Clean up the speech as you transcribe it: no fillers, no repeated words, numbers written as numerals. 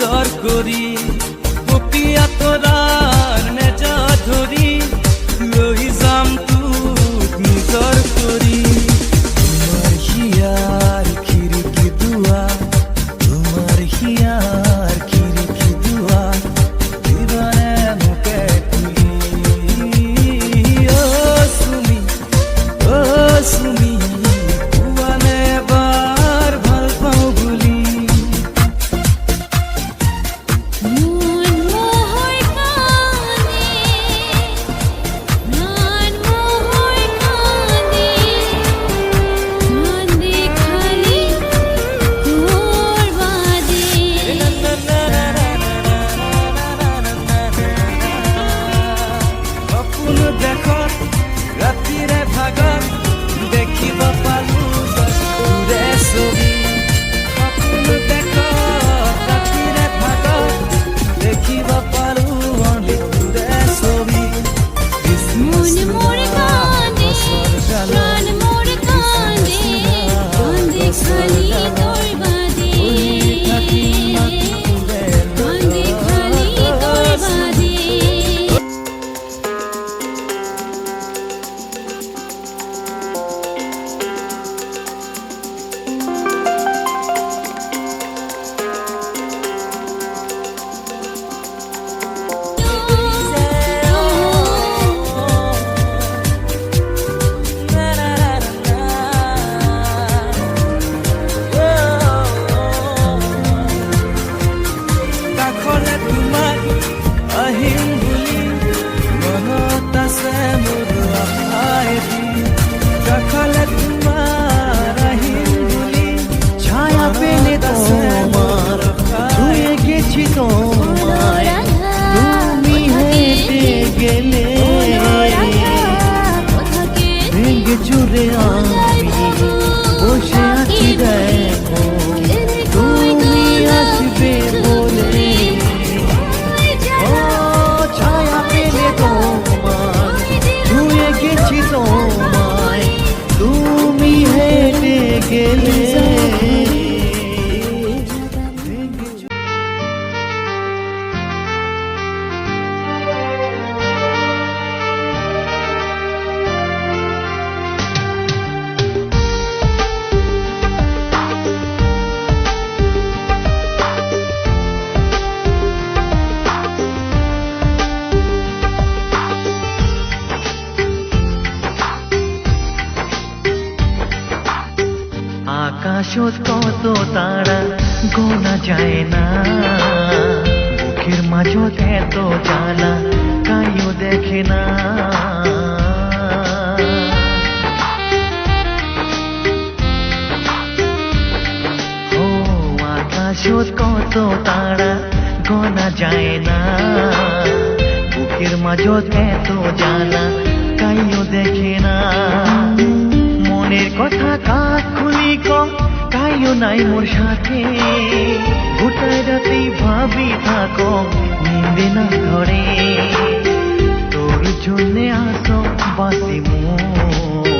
নজর করি পপিয়া তোরার নেজা ধরি লৈ যাম তোক নিজৰ কৰি তোমাৰ হিয়াৰ খিৰিকী দুৱাৰ তোমাৰ হিয়াৰ খিৰিকী দুৱাৰ দিবানে মোকে খুলি চুমি চুমি কোৱানে এবাৰ ভাল পাওঁ বুলি ৰাতিৰে ভাগত দেখিব পালো তোৰে ছবি সপোন দেখত ৰাতিৰে ভাগত দেখিব পালো তোৰে ছবি ছায়া পেলে তোমার ছুঁয়ে গেছি তোমায় তুমি হেঁটে গেলে ভেঙে চুরে আমি বসে আছি দেখো তুমি আসবে বলে ছায়া পেলে তোমার ছুঁয়ে গেছি তোমায় তুমি হেঁটে গেলে আকাশত কত তারা গোনা যায় না বুকের মাঝত এত জ্বালা কাইও দেখে না ও আকাশত কত তারা গোনা যায় না বুকের মাঝত এত জ্বালা কাইও দেখে না মনের কথা কাক খুলি কাইও নাই মোর সাথে গোটায় রাতেই ভাবি থাকো নিন্দে না ধরে তোর জন্যে আসো বাসি মন